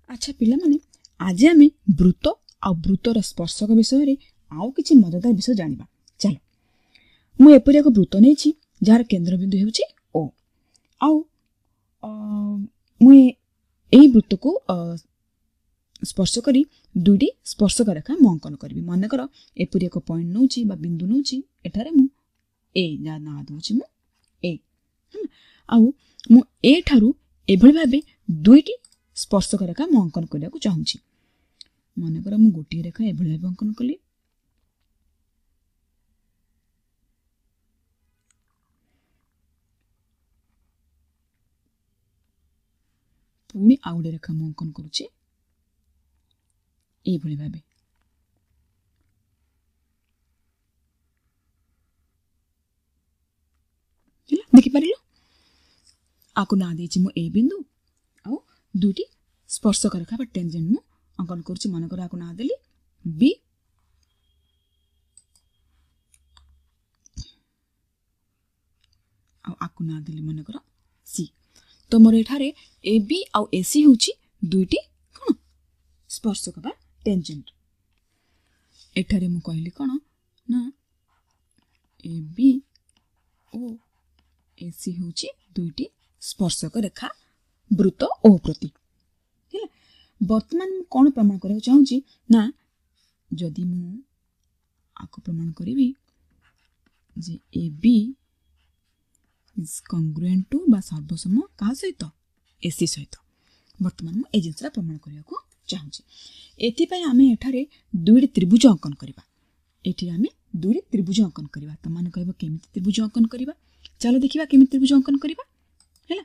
अच्छा पिला माने आज आम वृत्त आ वृत्तर स्पर्शक विषय में आउ किछि मजेदार विषय जानिबा। चलो मु एपरि एक वृत्त नेछि जार केंद्रबिंदु हेउछि ओ आउ मु एई वृत्त को स्पर्श करी दुईटी स्पर्शक रेखा मु अंकन करबी। मन कर एपरि एक पॉइंट नउछि बा बिंदु नउछि एठारे मु ए ना ना दोछि मु ए आउ मु ए ठारू एभଳି भाबे दुईटी स्पर्शक रेखा मु अंकन करिया को चाहूछि। मन कर मु गोटी रेखा एभଳି भाबे अंकन कली पुणी आउ गोटे रेखा मु अंकन करूछि एभଳି भाबे। देखि पारिलो आको ना देछि मु ए बिंदु आउ दुईटी स्पर्शक रेखा बा टेंजेंट मु अंकन करूछि। मन कर आको ना देली बी आउ आको ना देली मन कर सी। तो मोर एठारे ए बी आउ ए सी होछि दुईटी कोन स्पर्शक बा टेंजेंट। एठारे मु कहली कोन ना ए बी ओ ए सी होछि दुईटी स्पर्शक रेखा वृत्त ओ प्रति। वर्तमान कौन प्रमाण करने चाहूँगी ना जदि मु आको प्रमाण करी जे A B is congruent to बा सर्वसम कहा सहित एसी सहित वर्तमान मु ए जिनसरा प्रमाण करने को चाहूँगी। एथिपाई आमे एठारे दुईटी त्रिभुज अंकन करबा। एठी आमे दुईटी त्रिभुज अंकन करबा। त माने कहबो केमिति त्रिभुज अंकन करबा। चलो देखिबा केमिति त्रिभुज अंकन करबा। हैला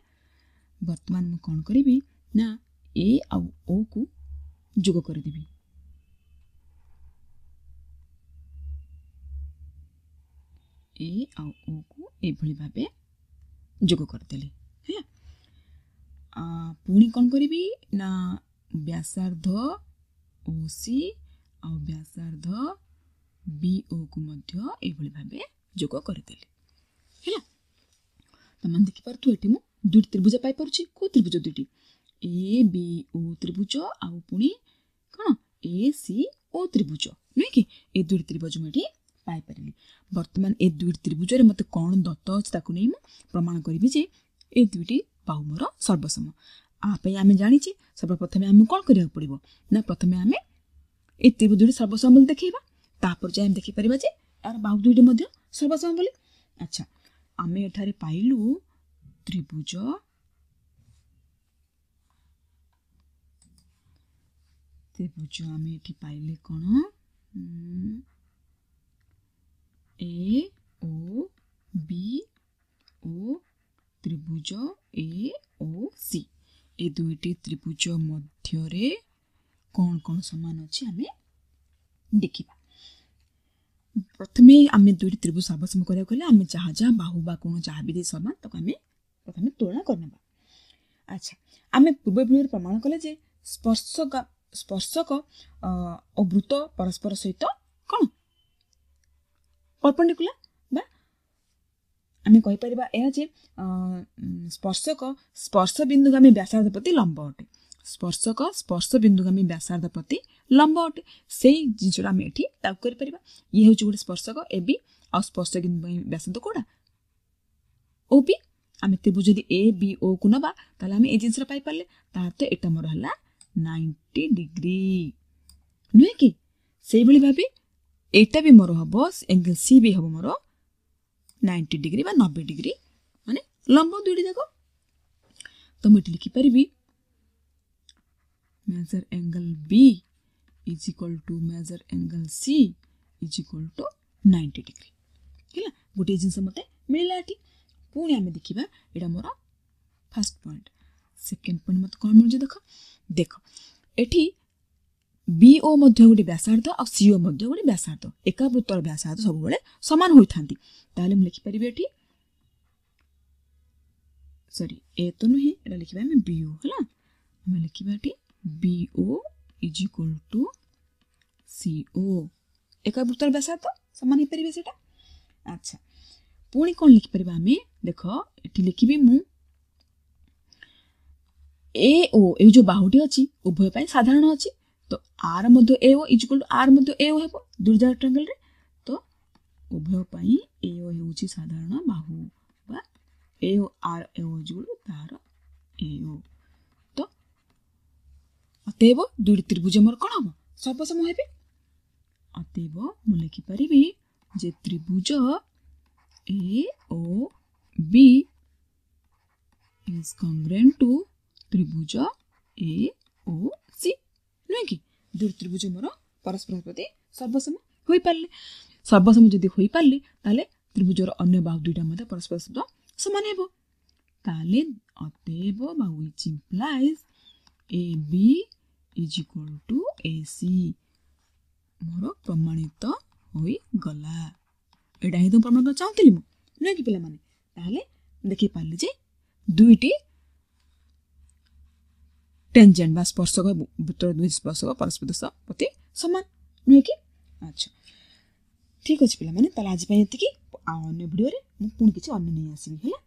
वर्तमान मु कोन करबी ना ए आउ ओ को जोग कर देबी। ए आउ ओ को एभଳି भाबे जोग कर देली। हैला पुणी कोन करबी ना व्यासार्ध ओसी आउ व्यासार्ध बीओ को मध्य एभଳି भाबे जोग कर देली। हैला तमान देखि परथु एठी मु दुईटी त्रिभुज पाई परुछि। को त्रिभुज दुईटी ए बी ओ त्रिभुज आउ पुणी कौन ए सी ओ त्रिभुज नुहे कि ए दुईटी त्रिभुज मुझे पाई पारिली। वर्तमान ए दुईटी त्रिभुज रे मते कौन दत्त अछि ताकू नै मु प्रमाण करिबि जे ए दुईटी बाहु मोर सर्वसम। आ पई आमे जानिछि सर्वप्रथमे आमे कोन करिया पड़िबो ना प्रथमे आमे ए त्रिभुज दुईटी सर्वसम बोली देखैबा। तापर जे आमे देखि परिबा जे यार बाहु दुईटी मध्ये सर्वसम बोली। अच्छा आमे एठारे पाइलु त्रिभुज त्रिभुज आमे एठी पाइले कोन ए ओ बी ओ त्रिभुज ए ओ सी। ए दुईटी त्रिभुज मध्य रे कौन कौन समान अछि आमे देखिबा। प्रथमे आमे दुईटी त्रिभुज सर्वसम करिया कहले आमे जहा जहा बाहु बा कोन जहा भी दे समान तो आमे प्रथमे तुलना करनेबा। अच्छा आमे पूर्व वीडियो प्रमाण कले जे स्पर्शक और वृत्त परस्पर सहित कौन परपेंडिकुलर बा आमे कहि परिबा ए जे स्पर्शक स्पर्श बिंदुगामी व्यासार्ध प्रति लंब अटे। स्पर्शक स्पर्श बिंदुगामी व्यासार्ध प्रति लंब अटे। सेही जिनिसटा आमे एठी टाइप करि परिबा। ये होची गोटे स्पर्शक ए बी आ स्पर्श बिंदुगामी व्यासार्ध कोडा ओ बी। आमे त्रिभुज यदि ए बी ओ को नबा ताले आमे ए जिनिसटा पाई पाले ता तो एटा मोर हला 90 डिग्री नुहे कि सेही भली भाबे एटा भी मोर हबो एंगल सी भी हबो मोर 90 डिग्री बा 90 डिग्री माने लंब दुईटी जाको। तो मु लिखि परिबी measure angle B is equal to measure angle C is equal to 90 degree. हैला गोटे जिंस मते मिलला एठी। पुणी आमे देखिबा एटा more first point. Second point मते कोन मिल देखो देखो एठी बीओ मध्य गोटे व्यासार्ध और सीओ मध्य गोटे व्यासार्ध एका वृत्तर व्यासार्ध सब बेले समान होई थांती। ताले हम लिखि परिबे एठी सॉरी ए तो नहीं एटा लिखिबा हम बीओ हला हम लिखिबा एठी BO is equal to CO एका वृत्तर व्यासार्ध समान होई परिबे सेटा। अच्छा पुणी कोन लिखि परिबा हमें देखो एठी लिखिबी मु ए ओ ए जो बाहुटी अच्छी उभय पाई साधारण अच्छी तो आर मध्य A O is equal to आर मध्य ए ओ हेबो दुर्जा ट्रायंगल रे तो उभय पाई ए ओ हेउची साधारण बाहु बा ए ओ आर A O is equal to तार ए ओ तो अतएव दुई त्रिभुज मोर कोन हम सर्वसम हेबे अतएव मु लिखि परिबी जे त्रिभुज A O B is congruent to त्रिभुज ए ओ सी नुहे कि दुई त्रिभुज मोर परस्पर प्रति सर्वसम होई पारले सर्वसम जदि होई पारले ताले त्रिभुजर अन्य बाहु दुईटा मध्य परस्पर शब्द समान हेबो ताले अतएव बा which implies A B is equal to A C मोर प्रमाणित होई गला एडा हे तो प्रमाण चाहतली मु नुहे कि पिला माने ताले देखि पारले जे दुईटी टेंजेंट बा स्पर्शक वृत्तर दुई स्पर्शक परस्पर प्रति समान नुहे कि अच्छा ठीक अछि पिला माने ताले आज पय एतिकी आ अन्य वीडियो रे मु पुन किछि अन्य नै आसीबी है।